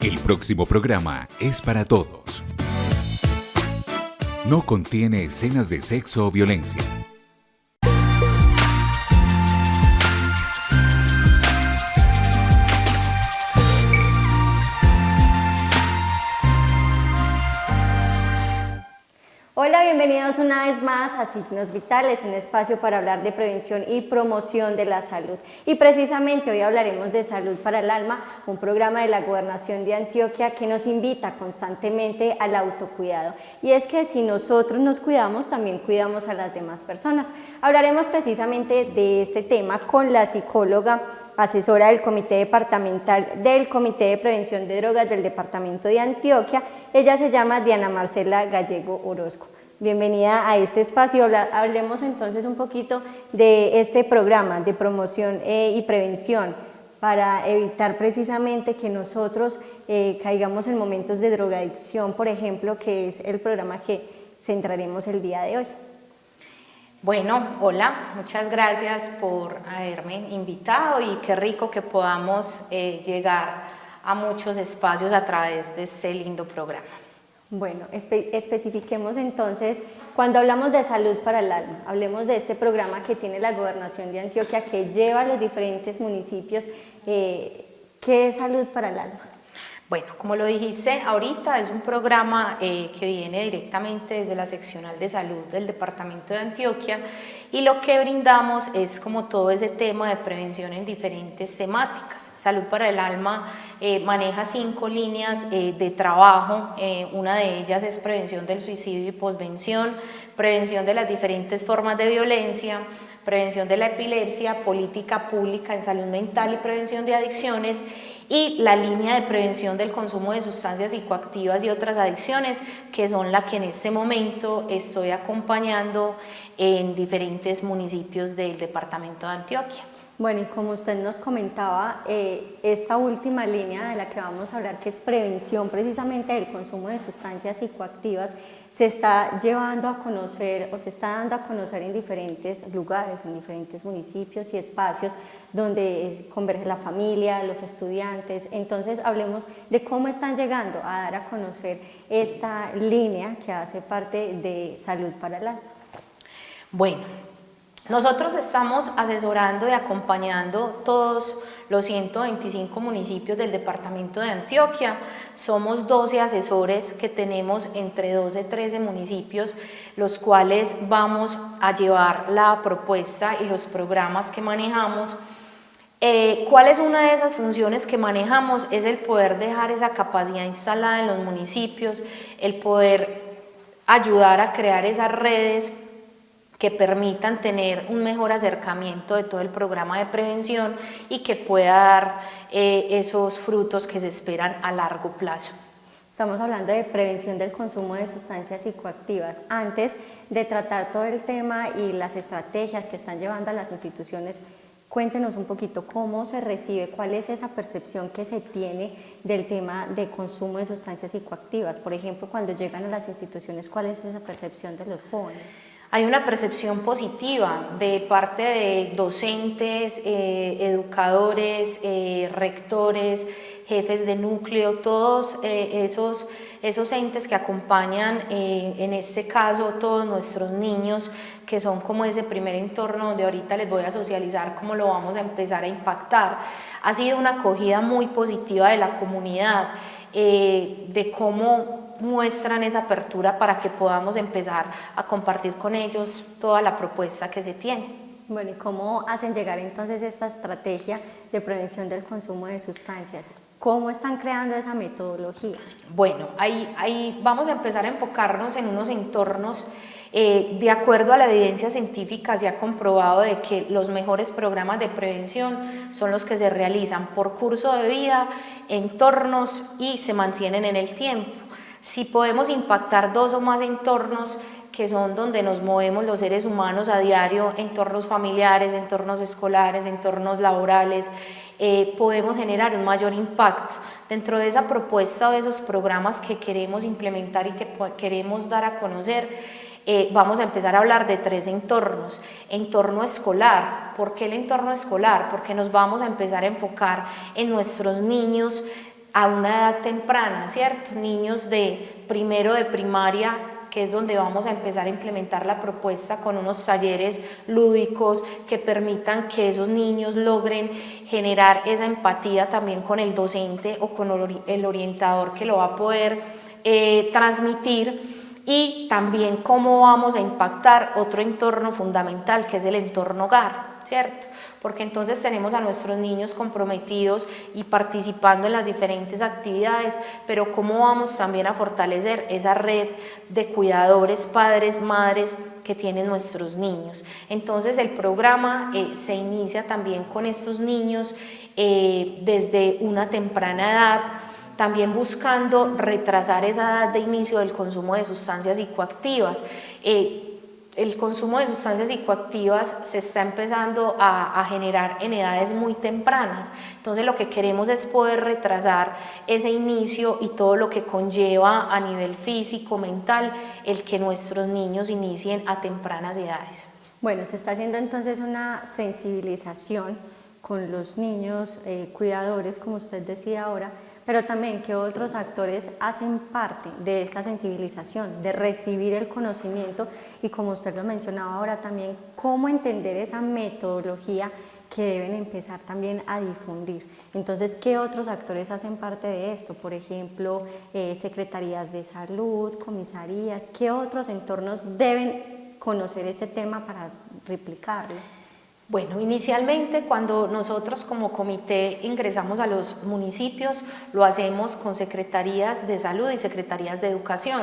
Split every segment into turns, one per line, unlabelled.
El próximo programa es para todos. No contiene escenas de sexo o violencia.
Hola, bienvenidos una vez más a Signos Vitales, un espacio para hablar de prevención y promoción de la salud. Y precisamente hoy hablaremos de Salud para el Alma, un programa de la Gobernación de Antioquia que nos invita constantemente al autocuidado. Y es que si nosotros nos cuidamos, también cuidamos a las demás personas. Hablaremos precisamente de este tema con la psicóloga asesora del Comité Departamental del Comité de Prevención de Drogas del Departamento de Antioquia. Ella se llama Diana Marcela Gallego Orozco. Bienvenida a este espacio. Hablemos entonces un poquito de este programa de promoción y prevención para evitar precisamente que nosotros caigamos en momentos de drogadicción, por ejemplo, que es el programa que centraremos el día de hoy.
Bueno, hola, muchas gracias por haberme invitado y qué rico que podamos llegar a muchos espacios a través de este lindo programa.
Bueno, especifiquemos entonces, cuando hablamos de Salud para el Alma, hablemos de este programa que tiene la Gobernación de Antioquia que lleva a los diferentes municipios. ¿Qué es Salud para el Alma?
Bueno, como lo dijiste ahorita, es un programa que viene directamente desde la seccional de salud del departamento de Antioquia y lo que brindamos es como todo ese tema de prevención en diferentes temáticas. Salud para el Alma maneja 5 líneas de trabajo, una de ellas es prevención del suicidio y posvención, prevención de las diferentes formas de violencia, prevención de la epilepsia, política pública en salud mental y prevención de adicciones, y la línea de prevención del consumo de sustancias psicoactivas y otras adicciones, que son la que en este momento estoy acompañando en diferentes municipios del departamento de Antioquia.
Bueno, y como usted nos comentaba, esta última línea de la que vamos a hablar, que es prevención precisamente del consumo de sustancias psicoactivas, se está llevando a conocer o se está dando a conocer en diferentes lugares, en diferentes municipios y espacios donde converge la familia, los estudiantes. Entonces hablemos de cómo están llegando a dar a conocer esta línea que hace parte de Salud para el Alma.
Bueno, nosotros estamos asesorando y acompañando todos los 125 municipios del departamento de Antioquia. Somos 12 asesores que tenemos entre 12 y 13 municipios, los cuales vamos a llevar la propuesta y los programas que manejamos. ¿Cuál es una de esas funciones que manejamos? Es el poder dejar esa capacidad instalada en los municipios, el poder ayudar a crear esas redes que permitan tener un mejor acercamiento de todo el programa de prevención y que pueda dar esos frutos que se esperan a largo plazo.
Estamos hablando de prevención del consumo de sustancias psicoactivas. Antes de tratar todo el tema y las estrategias que están llevando a las instituciones, cuéntenos un poquito cómo se recibe, cuál es esa percepción que se tiene del tema de consumo de sustancias psicoactivas. Por ejemplo, cuando llegan a las instituciones, ¿cuál es esa percepción de los jóvenes?
Hay una percepción positiva de parte de docentes, educadores, rectores, jefes de núcleo, todos esos entes que acompañan, en este caso, todos nuestros niños, que son como ese primer entorno donde ahorita les voy a socializar cómo lo vamos a empezar a impactar. Ha sido una acogida muy positiva de la comunidad, de cómo muestran esa apertura para que podamos empezar a compartir con ellos toda la propuesta que se tiene.
Bueno, ¿y cómo hacen llegar entonces esta estrategia de prevención del consumo de sustancias? ¿Cómo están creando esa metodología?
Bueno, ahí vamos a empezar a enfocarnos en unos entornos. De acuerdo a la evidencia científica se ha comprobado de que los mejores programas de prevención son los que se realizan por curso de vida, entornos y se mantienen en el tiempo. Si podemos impactar 2 o más entornos que son donde nos movemos los seres humanos a diario, entornos familiares, entornos escolares, entornos laborales, podemos generar un mayor impacto. Dentro de esa propuesta o de esos programas que queremos implementar y que queremos dar a conocer, vamos a empezar a hablar de 3 entornos. Entorno escolar. ¿Por qué el entorno escolar? Porque nos vamos a empezar a enfocar en nuestros niños a una edad temprana, ¿cierto? Niños de primero de primaria, que es donde vamos a empezar a implementar la propuesta con unos talleres lúdicos que permitan que esos niños logren generar esa empatía también con el docente o con el orientador que lo va a poder transmitir, y también cómo vamos a impactar otro entorno fundamental que es el entorno hogar, ¿cierto? Porque entonces tenemos a nuestros niños comprometidos y participando en las diferentes actividades, pero cómo vamos también a fortalecer esa red de cuidadores, padres, madres que tienen nuestros niños. Entonces el programa se inicia también con estos niños desde una temprana edad, también buscando retrasar esa edad de inicio del consumo de sustancias psicoactivas. El consumo de sustancias psicoactivas se está empezando a generar en edades muy tempranas, entonces lo que queremos es poder retrasar ese inicio y todo lo que conlleva a nivel físico, mental, el que nuestros niños inicien a tempranas edades.
Bueno, se está haciendo entonces una sensibilización con los niños cuidadores, como usted decía ahora, pero también que otros actores hacen parte de esta sensibilización, de recibir el conocimiento y, como usted lo mencionaba ahora también, cómo entender esa metodología que deben empezar también a difundir. Entonces, ¿qué otros actores hacen parte de esto? Por ejemplo, secretarías de salud, comisarías, ¿qué otros entornos deben conocer este tema para replicarlo?
Bueno, inicialmente cuando nosotros como comité ingresamos a los municipios, lo hacemos con secretarías de salud y secretarías de educación.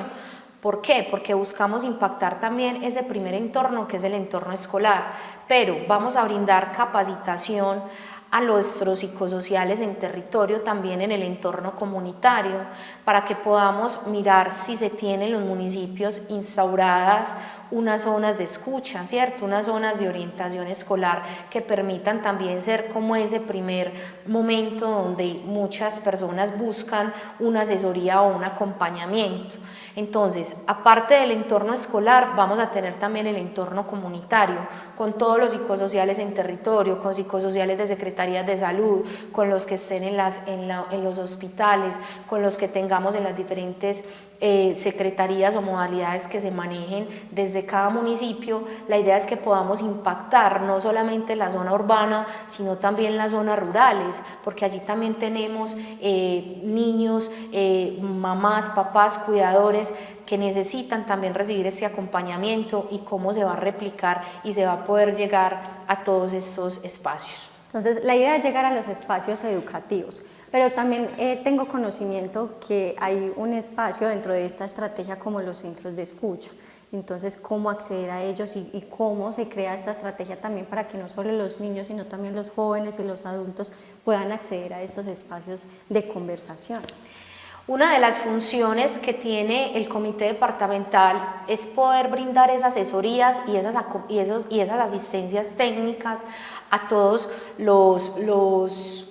¿Por qué? Porque buscamos impactar también ese primer entorno que es el entorno escolar, pero vamos a brindar capacitación a nuestros psicosociales en territorio, también en el entorno comunitario, para que podamos mirar si se tienen en los municipios instauradas unas zonas de escucha, ¿cierto? Unas zonas de orientación escolar que permitan también ser como ese primer momento donde muchas personas buscan una asesoría o un acompañamiento. Entonces, aparte del entorno escolar, vamos a tener también el entorno comunitario, con todos los psicosociales en territorio, con psicosociales de secretarías de salud, con los que estén en los hospitales, con los que tengamos en las diferentes secretarías o modalidades que se manejen desde cada municipio. La idea es que podamos impactar no solamente la zona urbana, sino también las zonas rurales, porque allí también tenemos niños, mamás, papás, cuidadores que necesitan también recibir ese acompañamiento y cómo se va a replicar y se va a poder llegar a todos estos espacios.
Entonces, la idea es llegar a los espacios educativos, pero también tengo conocimiento que hay un espacio dentro de esta estrategia como los centros de escucha. Entonces, ¿cómo acceder a ellos y cómo se crea esta estrategia también para que no solo los niños, sino también los jóvenes y los adultos puedan acceder a estos espacios de conversación?
Una de las funciones que tiene el comité departamental es poder brindar esas asesorías y esas asistencias técnicas a todos los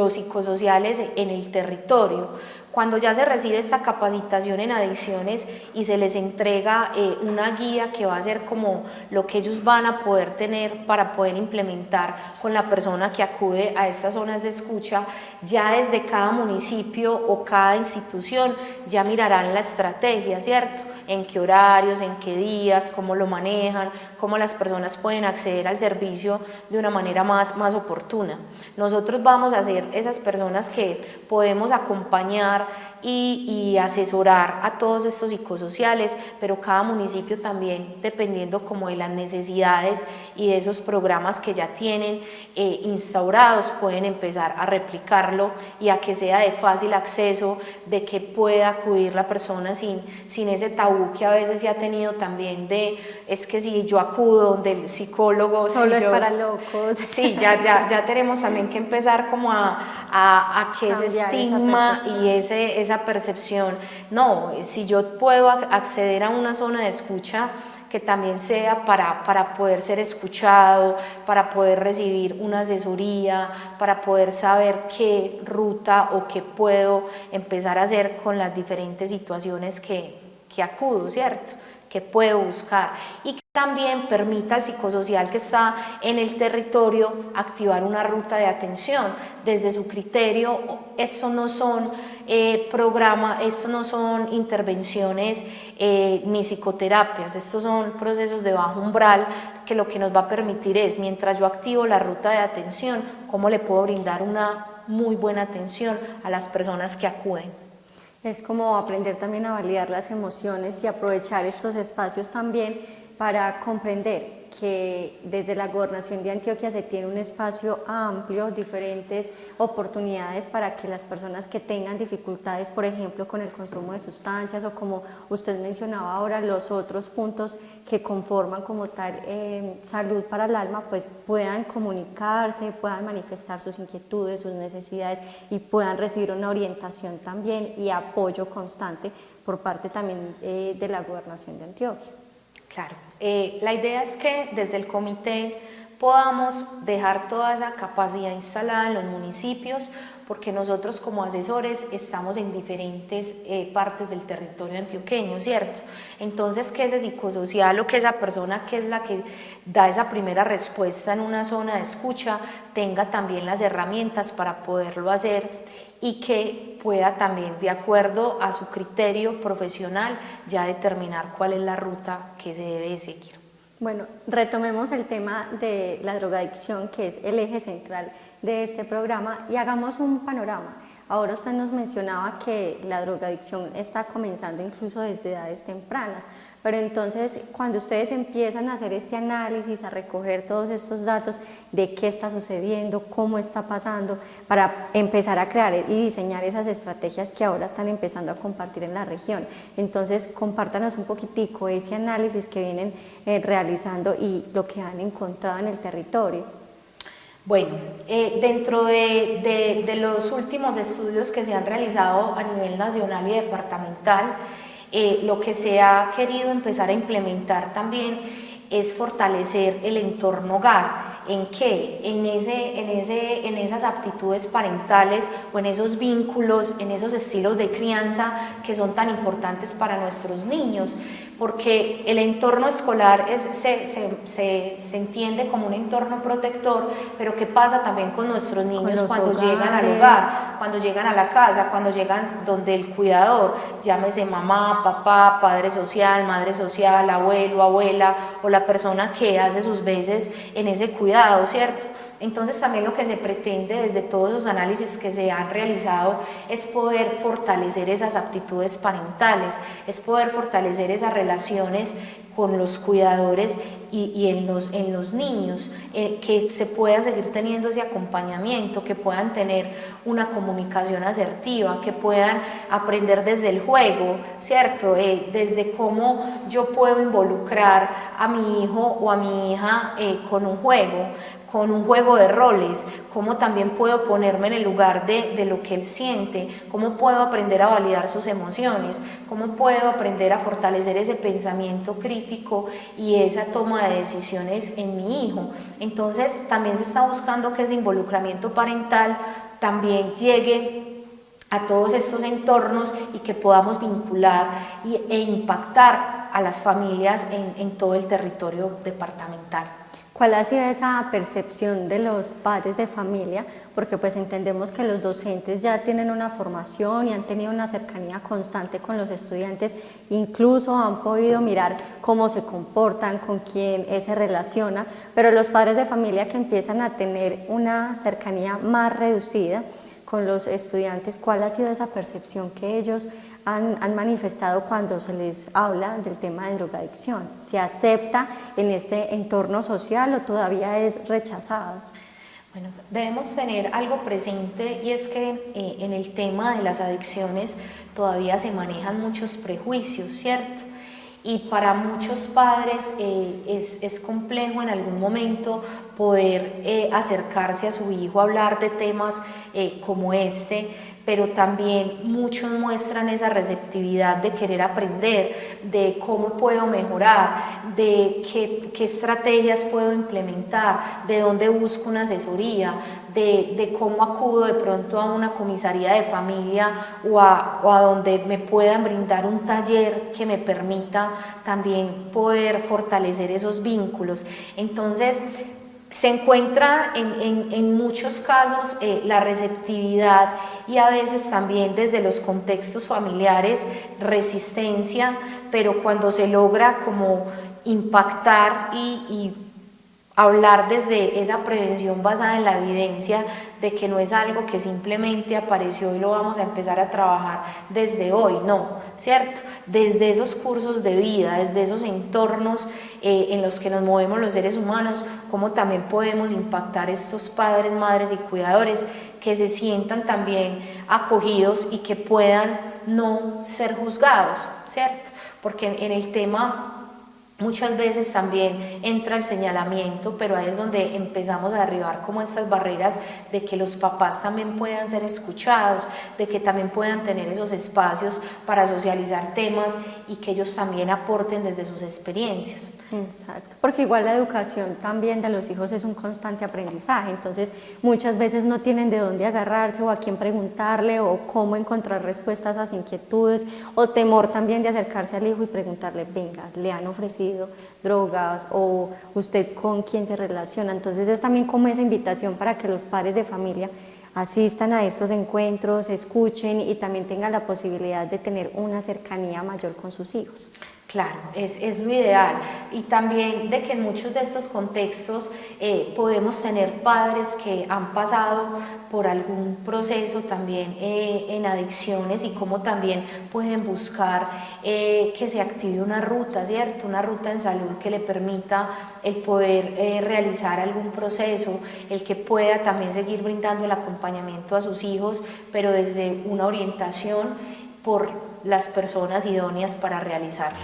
psicosociales en el territorio. Cuando ya se recibe esta capacitación en adicciones y se les entrega una guía que va a ser como lo que ellos van a poder tener para poder implementar con la persona que acude a estas zonas de escucha, ya desde cada municipio o cada institución ya mirarán la estrategia, ¿cierto? En qué horarios, en qué días, cómo lo manejan, cómo las personas pueden acceder al servicio de una manera más oportuna. Nosotros vamos a ser esas personas que podemos acompañar y asesorar a todos estos psicosociales, pero cada municipio también, dependiendo como de las necesidades y de esos programas que ya tienen instaurados, pueden empezar a replicarlo y a que sea de fácil acceso, de que pueda acudir la persona sin ese tabú que a veces se ha tenido también de, es que si yo acudo donde el psicólogo...
Solo es para locos.
Sí, ya tenemos también que empezar como a que ese estigma y esa percepción, no, si yo puedo acceder a una zona de escucha que también sea para poder ser escuchado, para poder recibir una asesoría, para poder saber qué ruta o qué puedo empezar a hacer con las diferentes situaciones que acudo, ¿cierto? Que puedo buscar. Y también permita al psicosocial que está en el territorio activar una ruta de atención. Desde su criterio, esto no son esto no son intervenciones ni psicoterapias, estos son procesos de bajo umbral que lo que nos va a permitir es, mientras yo activo la ruta de atención, cómo le puedo brindar una muy buena atención a las personas que acuden.
Es como aprender también a validar las emociones y aprovechar estos espacios también para comprender que desde la Gobernación de Antioquia se tiene un espacio amplio, diferentes oportunidades para que las personas que tengan dificultades, por ejemplo, con el consumo de sustancias o como usted mencionaba ahora, los otros puntos que conforman como tal salud para el alma, pues puedan comunicarse, puedan manifestar sus inquietudes, sus necesidades y puedan recibir una orientación también y apoyo constante por parte también de la Gobernación de Antioquia.
Claro, la idea es que desde el comité podamos dejar toda esa capacidad instalada en los municipios, porque nosotros como asesores estamos en diferentes partes del territorio antioqueño, ¿cierto? Entonces, que ese psicosocial o que esa persona que es la que da esa primera respuesta en una zona de escucha tenga también las herramientas para poderlo hacer y que pueda también, de acuerdo a su criterio profesional, ya determinar cuál es la ruta que se debe seguir.
Bueno, retomemos el tema de la drogadicción, que es el eje central de este programa, y hagamos un panorama. Ahora usted nos mencionaba que la drogadicción está comenzando incluso desde edades tempranas, pero entonces cuando ustedes empiezan a hacer este análisis, a recoger todos estos datos de qué está sucediendo, cómo está pasando, para empezar a crear y diseñar esas estrategias que ahora están empezando a compartir en la región. Entonces compártanos un poquitico ese análisis que vienen realizando y lo que han encontrado en el territorio.
Bueno, dentro de los últimos estudios que se han realizado a nivel nacional y departamental, lo que se ha querido empezar a implementar también es fortalecer el entorno hogar. ¿En qué? En esas aptitudes parentales o en esos vínculos, en esos estilos de crianza que son tan importantes para nuestros niños, porque el entorno escolar se entiende como un entorno protector, pero ¿qué pasa también con nuestros niños cuando llegan al hogar, cuando llegan a la casa, cuando llegan donde el cuidador, llámese mamá, papá, padre social, madre social, abuelo, abuela o la persona que hace sus veces en ese cuidado, ¿cierto? Entonces también lo que se pretende desde todos los análisis que se han realizado es poder fortalecer esas aptitudes parentales, es poder fortalecer esas relaciones con los cuidadores y en los niños, que se pueda seguir teniendo ese acompañamiento, que puedan tener una comunicación asertiva, que puedan aprender desde el juego, ¿cierto? Desde cómo yo puedo involucrar a mi hijo o a mi hija con un juego de roles, cómo también puedo ponerme en el lugar de lo que él siente, cómo puedo aprender a validar sus emociones, cómo puedo aprender a fortalecer ese pensamiento crítico y esa toma de decisiones en mi hijo. Entonces también se está buscando que ese involucramiento parental también llegue a todos estos entornos y que podamos vincular e impactar a las familias en todo el territorio departamental.
¿Cuál ha sido esa percepción de los padres de familia? Porque pues entendemos que los docentes ya tienen una formación y han tenido una cercanía constante con los estudiantes, incluso han podido mirar cómo se comportan, con quién se relaciona, pero los padres de familia que empiezan a tener una cercanía más reducida con los estudiantes, ¿cuál ha sido esa percepción que ellos han manifestado cuando se les habla del tema de drogadicción? ¿Se acepta en este entorno social o todavía es rechazado?
Bueno, debemos tener algo presente y es que en el tema de las adicciones todavía se manejan muchos prejuicios, ¿cierto? Y para muchos padres es complejo en algún momento poder acercarse a su hijo a hablar de temas como este, pero también muchos muestran esa receptividad de querer aprender, de cómo puedo mejorar, de qué estrategias puedo implementar, de dónde busco una asesoría, de cómo acudo de pronto a una comisaría de familia o a donde me puedan brindar un taller que me permita también poder fortalecer esos vínculos. Entonces, se encuentra en muchos casos la receptividad y a veces también desde los contextos familiares resistencia, pero cuando se logra como impactar y hablar desde esa prevención basada en la evidencia de que no es algo que simplemente apareció y lo vamos a empezar a trabajar desde hoy, no, ¿cierto? Desde esos cursos de vida, desde esos entornos en los que nos movemos los seres humanos, cómo también podemos impactar estos padres, madres y cuidadores que se sientan también acogidos y que puedan no ser juzgados, ¿cierto? Porque en el tema muchas veces también entra el señalamiento, pero ahí es donde empezamos a derribar como estas barreras de que los papás también puedan ser escuchados, de que también puedan tener esos espacios para socializar temas y que ellos también aporten desde sus experiencias.
Exacto, porque igual la educación también de los hijos es un constante aprendizaje, entonces muchas veces no tienen de dónde agarrarse o a quién preguntarle o cómo encontrar respuestas a esas inquietudes o temor también de acercarse al hijo y preguntarle, venga, le han ofrecido drogas o usted con quién se relaciona. Entonces es también como esa invitación para que los padres de familia asistan a estos encuentros, escuchen y también tengan la posibilidad de tener una cercanía mayor con sus hijos.
Claro, es lo ideal, y también de que en muchos de estos contextos podemos tener padres que han pasado por algún proceso también en adicciones y cómo también pueden buscar que se active una ruta, ¿cierto? Una ruta en salud que le permita el poder realizar algún proceso, el que pueda también seguir brindando el acompañamiento a sus hijos, pero desde una orientación por las personas idóneas para realizarlo.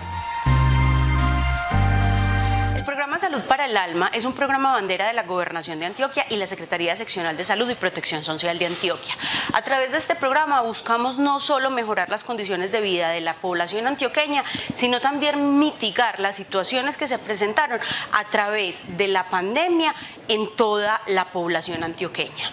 El programa Salud para el Alma es un programa bandera de la Gobernación de Antioquia y la Secretaría Seccional de Salud y Protección Social de Antioquia. A través de este programa buscamos no solo mejorar las condiciones de vida de la población antioqueña, sino también mitigar las situaciones que se presentaron a través de la pandemia en toda la población antioqueña.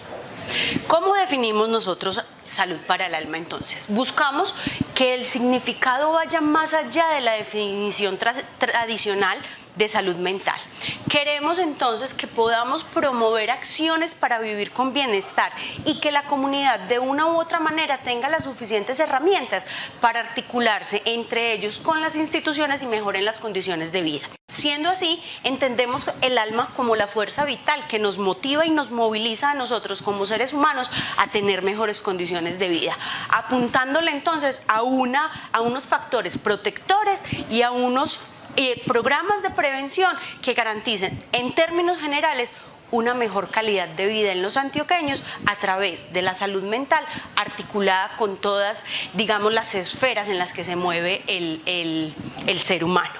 ¿Cómo definimos nosotros salud para el alma entonces? Buscamos que el significado vaya más allá de la definición tradicional de salud mental. Queremos entonces que podamos promover acciones para vivir con bienestar y que la comunidad de una u otra manera tenga las suficientes herramientas para articularse entre ellos con las instituciones y mejoren las condiciones de vida. Siendo así, entendemos el alma como la fuerza vital que nos motiva y nos moviliza a nosotros como seres humanos a tener mejores condiciones de vida, apuntándole entonces a unos factores protectores y a unos programas de prevención que garanticen en términos generales una mejor calidad de vida en los antioqueños a través de la salud mental articulada con todas, digamos, las esferas en las que se mueve el ser humano.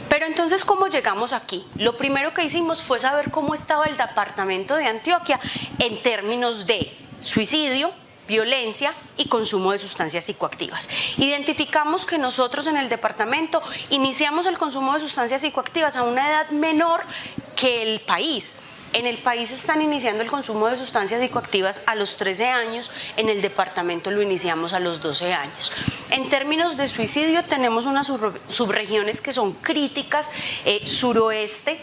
Pero entonces, ¿cómo llegamos aquí? Lo primero que hicimos fue saber cómo estaba el departamento de Antioquia en términos de suicidio, violencia y consumo de sustancias psicoactivas. Identificamos que nosotros en el departamento iniciamos el consumo de sustancias psicoactivas a una edad menor que el país. En el país están iniciando el consumo de sustancias psicoactivas a los 13 años, en el departamento lo iniciamos a los 12 años. En términos de suicidio tenemos unas subregiones que son críticas, suroeste,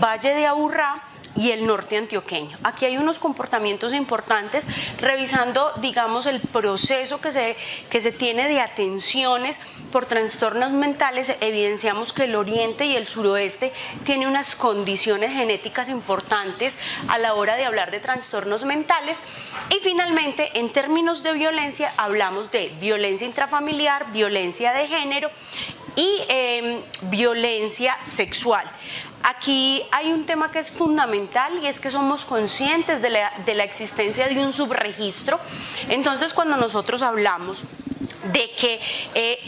Valle de Aburrá y el norte antioqueño. Aquí hay unos comportamientos importantes, revisando, digamos, el proceso que se tiene de atenciones por trastornos mentales. Evidenciamos que el oriente y el suroeste tienen unas condiciones genéticas importantes a la hora de hablar de trastornos mentales. Y finalmente, en términos de violencia, hablamos de violencia intrafamiliar, violencia de género y violencia sexual. Aquí hay un tema que es fundamental y es que somos conscientes de la existencia de un subregistro. Entonces, cuando nosotros hablamos de que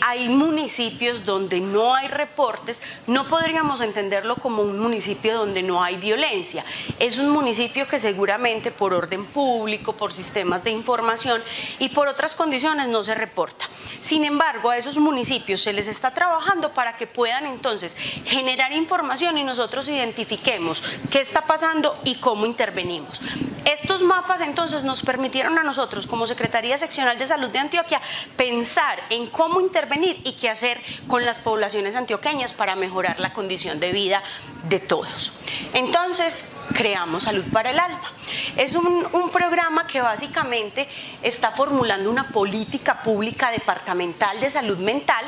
hay municipios donde no hay reportes, no podríamos entenderlo como un municipio donde no hay violencia. Es un municipio que seguramente por orden público, por sistemas de información y por otras condiciones no se reporta. Sin embargo, a esos municipios se les está trabajando para que puedan entonces generar información y nosotros identifiquemos qué está pasando y cómo intervenimos. Estos mapas entonces nos permitieron a nosotros como Secretaría Seccional de Salud de Antioquia pensar en cómo intervenir y qué hacer con las poblaciones antioqueñas para mejorar la condición de vida de todos. Entonces creamos Salud para el Alma. Es un programa que básicamente está formulando una política pública departamental de salud mental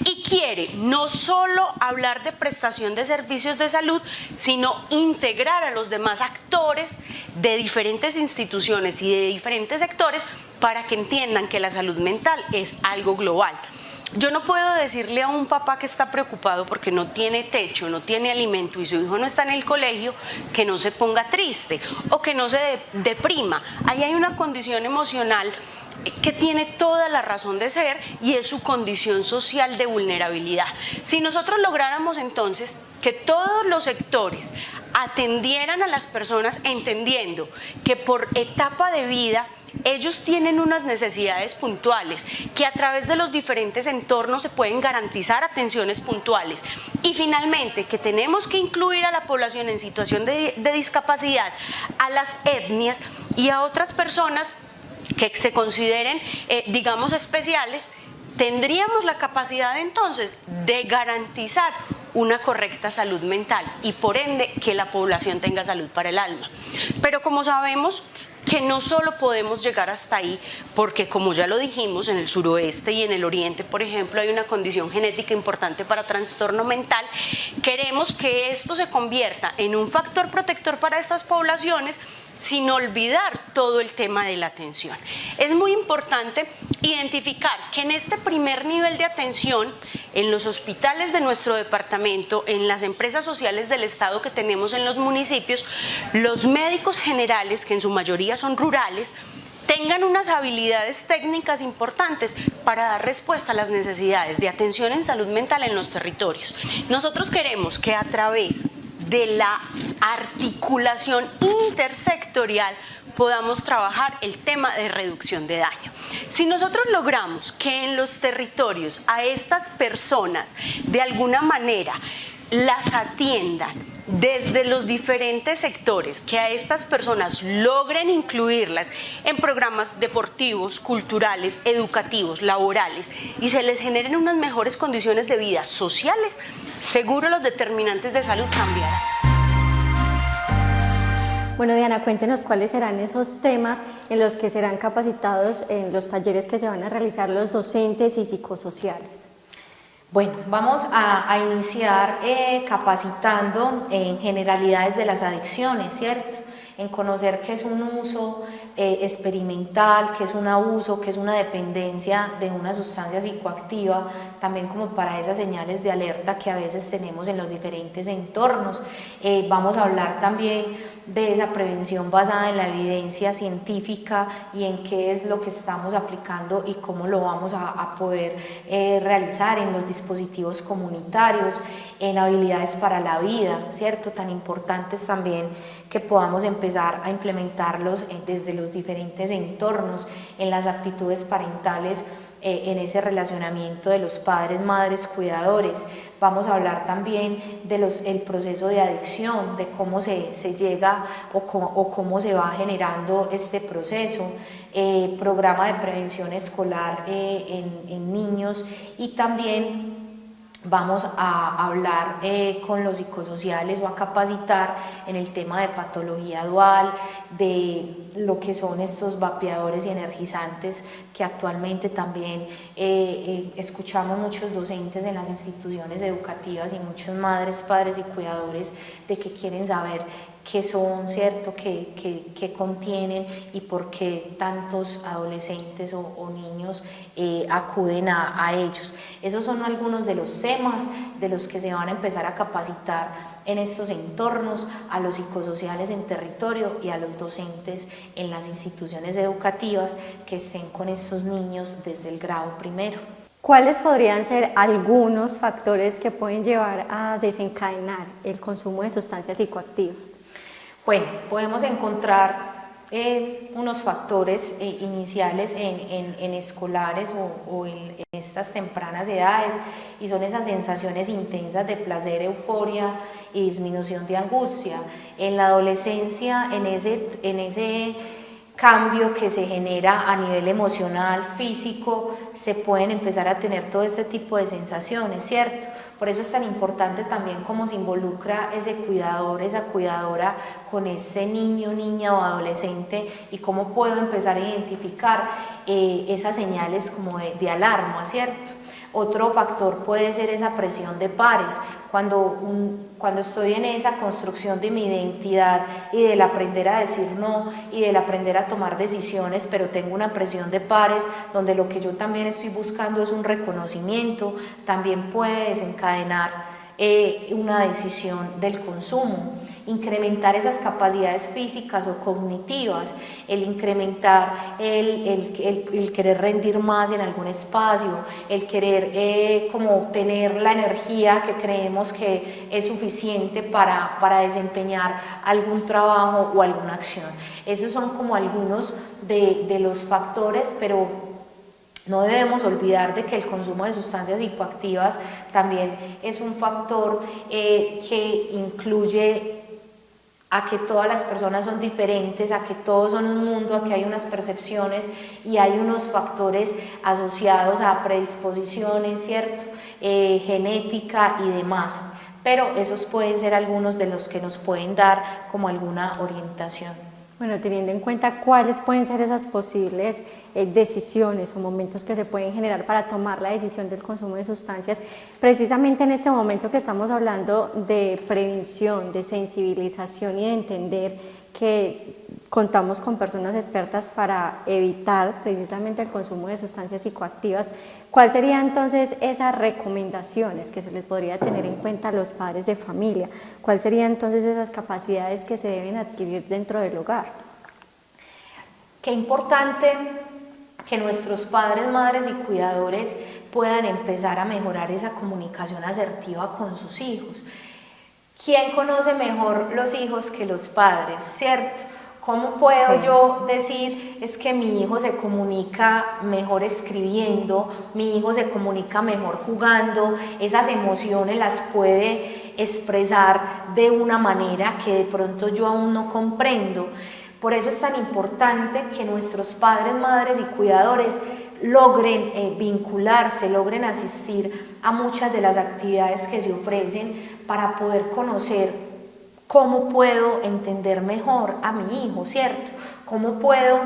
y quiere no solo hablar de prestación de servicios de salud, sino integrar a los demás actores de diferentes instituciones y de diferentes sectores para que entiendan que la salud mental es algo global. Yo no puedo decirle a un papá que está preocupado porque no tiene techo, no tiene alimento y su hijo no está en el colegio, que no se ponga triste o que no se deprima. Ahí hay una condición emocional que tiene toda la razón de ser y es su condición social de vulnerabilidad. Si nosotros lográramos entonces que todos los sectores atendieran a las personas entendiendo que por etapa de vida ellos tienen unas necesidades puntuales, que a través de los diferentes entornos se pueden garantizar atenciones puntuales y finalmente que tenemos que incluir a la población en situación de discapacidad, a las etnias y a otras personas que se consideren, digamos, especiales, tendríamos la capacidad entonces de garantizar una correcta salud mental y por ende que la población tenga salud para el alma. Pero como sabemos que no solo podemos llegar hasta ahí, porque como ya lo dijimos, en el suroeste y en el oriente, por ejemplo, hay una condición genética importante para trastorno mental, queremos que esto se convierta en un factor protector para estas poblaciones sin olvidar todo el tema de la atención. Es muy importante identificar que en este primer nivel de atención, en los hospitales de nuestro departamento, en las empresas sociales del Estado que tenemos en los municipios, los médicos generales, que en su mayoría son rurales, tengan unas habilidades técnicas importantes para dar respuesta a las necesidades de atención en salud mental en los territorios. Nosotros queremos que a través de la articulación intersectorial podamos trabajar el tema de reducción de daño. Si nosotros logramos que en los territorios a estas personas de alguna manera las atiendan desde los diferentes sectores, que a estas personas logren incluirlas en programas deportivos, culturales, educativos, laborales y se les generen unas mejores condiciones de vida sociales, seguro los determinantes de salud cambiarán.
Bueno, Diana, cuéntenos cuáles serán esos temas en los que serán capacitados en los talleres que se van a realizar los docentes y psicosociales.
Bueno, vamos a iniciar capacitando en generalidades de las adicciones, ¿cierto? En conocer qué es un uso experimental, qué es un abuso, qué es una dependencia de una sustancia psicoactiva, también como para esas señales de alerta que a veces tenemos en los diferentes entornos. Vamos a hablar también de esa prevención basada en la evidencia científica y en qué es lo que estamos aplicando y cómo lo vamos a poder realizar en los dispositivos comunitarios, en habilidades para la vida, ¿cierto? Tan importantes también que podamos empezar a implementarlos desde los diferentes entornos, en las actitudes parentales, en ese relacionamiento de los padres, madres, cuidadores. Vamos a hablar también del proceso de adicción, de cómo se llega o cómo se va generando este proceso, programa de prevención escolar en niños y también vamos a hablar con los psicosociales o a capacitar en el tema de patología dual, de lo que son estos vapeadores y energizantes que actualmente también escuchamos muchos docentes en las instituciones educativas y muchas madres, padres y cuidadores de que quieren saber qué son, ¿cierto?, qué contienen y por qué tantos adolescentes o niños acuden a ellos. Esos son algunos de los temas de los que se van a empezar a capacitar en estos entornos, a los psicosociales en territorio y a los docentes en las instituciones educativas que estén con estos niños desde el grado primero.
¿Cuáles podrían ser algunos factores que pueden llevar a desencadenar el consumo de sustancias psicoactivas?
Bueno, podemos encontrar unos factores iniciales en escolares o en estas tempranas edades, y son esas sensaciones intensas de placer, euforia y disminución de angustia. En la adolescencia, en ese cambio que se genera a nivel emocional, físico, se pueden empezar a tener todo este tipo de sensaciones, ¿cierto? Por eso es tan importante también cómo se involucra ese cuidador, esa cuidadora con ese niño, niña o adolescente, y cómo puedo empezar a identificar esas señales como de alarma, ¿cierto? Otro factor puede ser esa presión de pares, cuando estoy en esa construcción de mi identidad y del aprender a decir no y del aprender a tomar decisiones, pero tengo una presión de pares donde lo que yo también estoy buscando es un reconocimiento, también puede desencadenar una decisión del consumo. Incrementar esas capacidades físicas o cognitivas, el incrementar el querer rendir más en algún espacio, el querer como tener la energía que creemos que es suficiente para desempeñar algún trabajo o alguna acción. Esos son como algunos de los factores, pero no debemos olvidar de que el consumo de sustancias psicoactivas también es un factor que incluye a que todas las personas son diferentes, a que todos son un mundo, a que hay unas percepciones y hay unos factores asociados a predisposiciones, ¿cierto? Genética y demás. Pero esos pueden ser algunos de los que nos pueden dar como alguna orientación.
Bueno, teniendo en cuenta cuáles pueden ser esas posibles decisiones o momentos que se pueden generar para tomar la decisión del consumo de sustancias, precisamente en este momento que estamos hablando de prevención, de sensibilización y de entender que contamos con personas expertas para evitar precisamente el consumo de sustancias psicoactivas, ¿cuáles serían entonces esas recomendaciones que se les podría tener en cuenta a los padres de familia? ¿Cuáles serían entonces esas capacidades que se deben adquirir dentro del hogar?
Qué importante que nuestros padres, madres y cuidadores puedan empezar a mejorar esa comunicación asertiva con sus hijos. ¿Quién conoce mejor los hijos que los padres, cierto? ¿Cómo puedo yo decir, es que mi hijo se comunica mejor escribiendo, mi hijo se comunica mejor jugando, esas emociones las puede expresar de una manera que de pronto yo aún no comprendo? Por eso es tan importante que nuestros padres, madres y cuidadores logren vincularse, logren asistir a muchas de las actividades que se ofrecen para poder conocer cómo puedo entender mejor a mi hijo, ¿cierto? Cómo puedo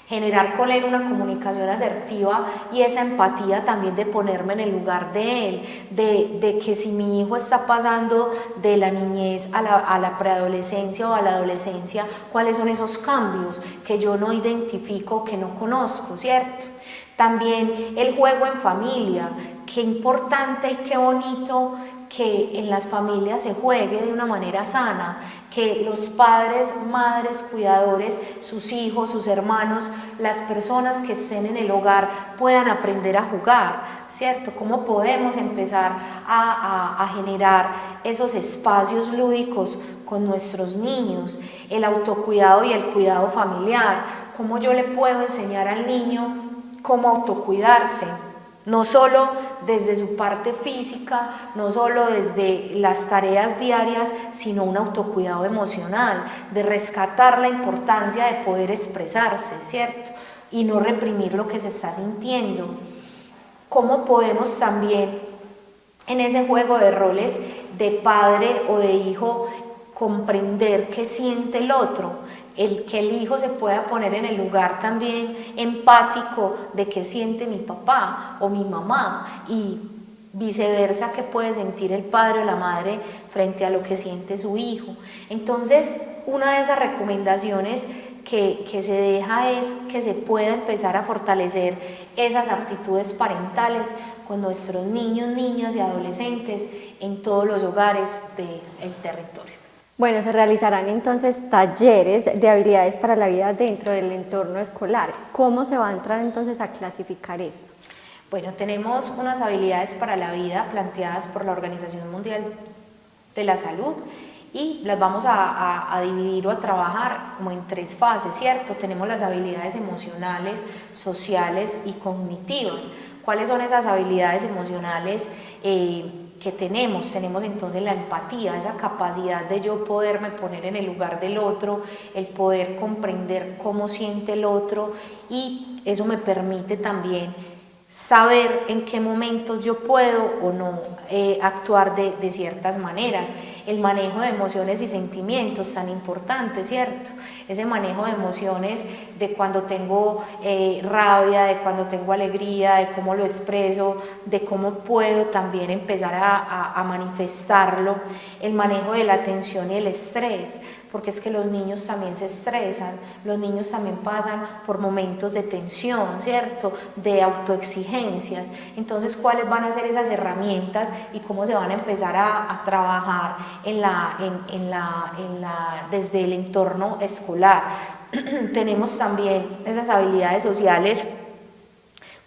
generar con él una comunicación asertiva y esa empatía también de ponerme en el lugar de él, de que si mi hijo está pasando de la niñez a la preadolescencia o a la adolescencia, cuáles son esos cambios que yo no identifico, que no conozco, ¿cierto? También el juego en familia, qué importante y qué bonito que en las familias se juegue de una manera sana, que los padres, madres, cuidadores, sus hijos, sus hermanos, las personas que estén en el hogar puedan aprender a jugar, ¿cierto? ¿Cómo podemos empezar a generar esos espacios lúdicos con nuestros niños? El autocuidado y el cuidado familiar, ¿cómo yo le puedo enseñar al niño cómo autocuidarse? No solo desde su parte física, no solo desde las tareas diarias, sino un autocuidado emocional, de rescatar la importancia de poder expresarse, ¿cierto? Y no reprimir lo que se está sintiendo. ¿Cómo podemos también en ese juego de roles de padre o de hijo comprender qué siente el otro? Que el hijo se pueda poner en el lugar también empático de qué siente mi papá o mi mamá y viceversa, qué puede sentir el padre o la madre frente a lo que siente su hijo. Entonces, una de esas recomendaciones que se deja es que se pueda empezar a fortalecer esas aptitudes parentales con nuestros niños, niñas y adolescentes en todos los hogares del territorio.
Bueno, se realizarán entonces talleres de habilidades para la vida dentro del entorno escolar. ¿Cómo se va a entrar entonces a clasificar esto?
Bueno, tenemos unas habilidades para la vida planteadas por la Organización Mundial de la Salud y las vamos a dividir o a trabajar como en 3 fases, ¿cierto? Tenemos las habilidades emocionales, sociales y cognitivas. ¿Cuáles son esas habilidades emocionales que tenemos? Tenemos entonces la empatía, esa capacidad de yo poderme poner en el lugar del otro, el poder comprender cómo siente el otro, y eso me permite también saber en qué momentos yo puedo o no actuar de ciertas maneras. El manejo de emociones y sentimientos, tan importante, ¿cierto? Ese manejo de emociones, de cuando tengo rabia, de cuando tengo alegría, de cómo lo expreso, de cómo puedo también empezar a manifestarlo. El manejo de la tensión y el estrés, porque es que los niños también se estresan, los niños también pasan por momentos de tensión, ¿cierto? De autoexigencias. Entonces, ¿cuáles van a ser esas herramientas y cómo se van a empezar a trabajar desde el entorno escolar? Tenemos también esas habilidades sociales,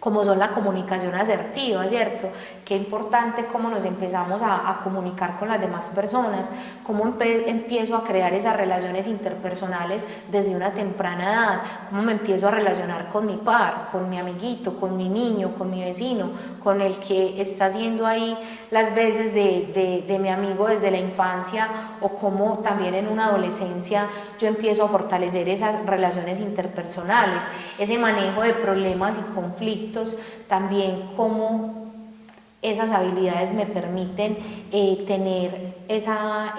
como son la comunicación asertiva, ¿cierto? Qué importante cómo nos empezamos a comunicar con las demás personas, cómo empiezo a crear esas relaciones interpersonales desde una temprana edad, cómo me empiezo a relacionar con mi par, con mi amiguito, con mi niño, con mi vecino, con el que está haciendo ahí las veces de mi amigo desde la infancia, o cómo también en una adolescencia yo empiezo a fortalecer esas relaciones interpersonales, ese manejo de problemas y conflictos, también cómo esas habilidades me permiten tener esa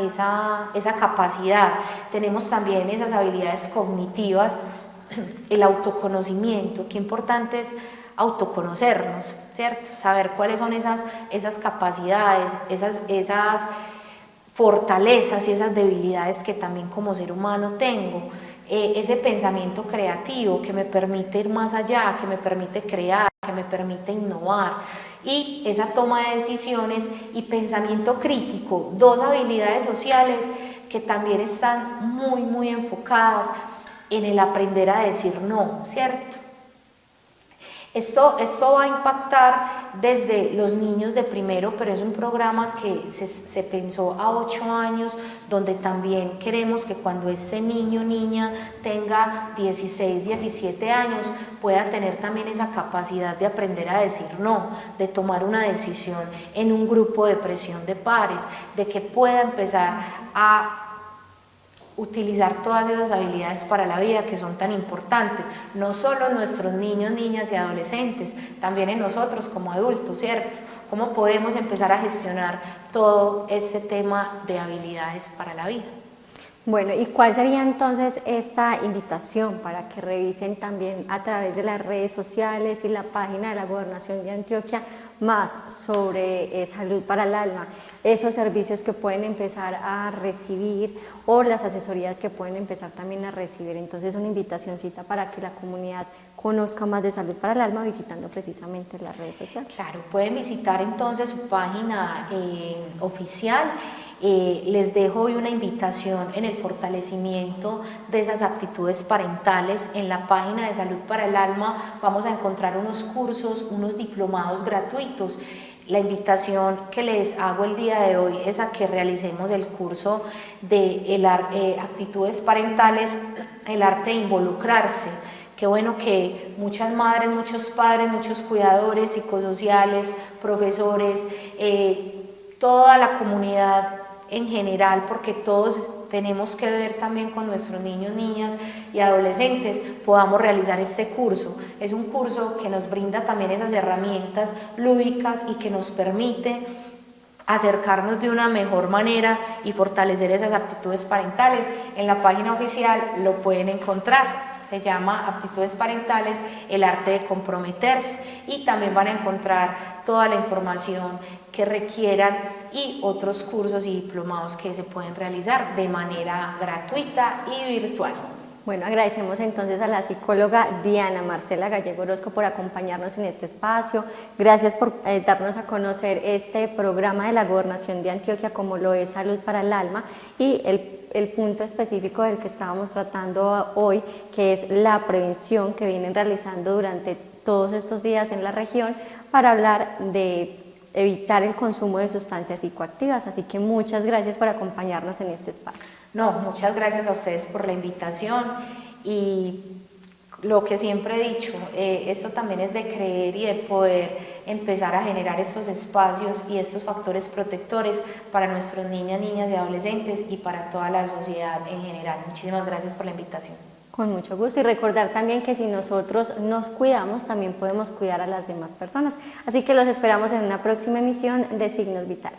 capacidad. Tenemos también esas habilidades cognitivas, el autoconocimiento. Qué importante es autoconocernos, ¿cierto? Saber cuáles son esas capacidades, esas fortalezas y esas debilidades que también como ser humano tengo. Ese pensamiento creativo que me permite ir más allá, que me permite crear, que me permite innovar, y esa toma de decisiones y pensamiento crítico, 2 habilidades sociales que también están muy, muy enfocadas en el aprender a decir no, ¿cierto? Esto va a impactar desde los niños de primero, pero es un programa que se pensó a 8 años, donde también queremos que cuando ese niño o niña tenga 16, 17 años, pueda tener también esa capacidad de aprender a decir no, de tomar una decisión en un grupo de presión de pares, de que pueda empezar a utilizar todas esas habilidades para la vida que son tan importantes, no solo en nuestros niños, niñas y adolescentes, también en nosotros como adultos, ¿cierto? ¿Cómo podemos empezar a gestionar todo ese tema de habilidades para la vida?
Bueno, ¿y cuál sería entonces esta invitación para que revisen también a través de las redes sociales y la página de la Gobernación de Antioquia más sobre salud para el alma, esos servicios que pueden empezar a recibir o las asesorías que pueden empezar también a recibir? Entonces, una invitacioncita para que la comunidad conozca más de salud para el alma visitando precisamente las redes sociales.
Claro, pueden visitar entonces su página oficial. Les dejo hoy una invitación en el fortalecimiento de esas aptitudes parentales. En la página de Salud para el Alma vamos a encontrar unos cursos, unos diplomados gratuitos. La invitación que les hago el día de hoy es a que realicemos el curso de aptitudes parentales, el arte de involucrarse. Qué bueno que muchas madres, muchos padres, muchos cuidadores, psicosociales, profesores, toda la comunidad en general, porque todos tenemos que ver también con nuestros niños, niñas y adolescentes, podamos realizar este curso. Es un curso que nos brinda también esas herramientas lúdicas y que nos permite acercarnos de una mejor manera y fortalecer esas aptitudes parentales. En la página oficial lo pueden encontrar. Se llama Aptitudes Parentales, el arte de comprometerse, y también van a encontrar toda la información que requieran y otros cursos y diplomados que se pueden realizar de manera gratuita y virtual.
Bueno, agradecemos entonces a la psicóloga Diana Marcela Gallego Orozco por acompañarnos en este espacio. Gracias por darnos a conocer este programa de la Gobernación de Antioquia como lo es Salud para el Alma y el punto específico del que estábamos tratando hoy, que es la prevención que vienen realizando durante todos estos días en la región para hablar de evitar el consumo de sustancias psicoactivas. Así que muchas gracias por acompañarnos en este espacio.
No, muchas gracias a ustedes por la invitación y lo que siempre he dicho, esto también es de creer y de poder empezar a generar estos espacios y estos factores protectores para nuestros niñas y adolescentes y para toda la sociedad en general. Muchísimas gracias por la invitación.
Con mucho gusto, y recordar también que si nosotros nos cuidamos, también podemos cuidar a las demás personas. Así que los esperamos en una próxima emisión de Signos Vitales.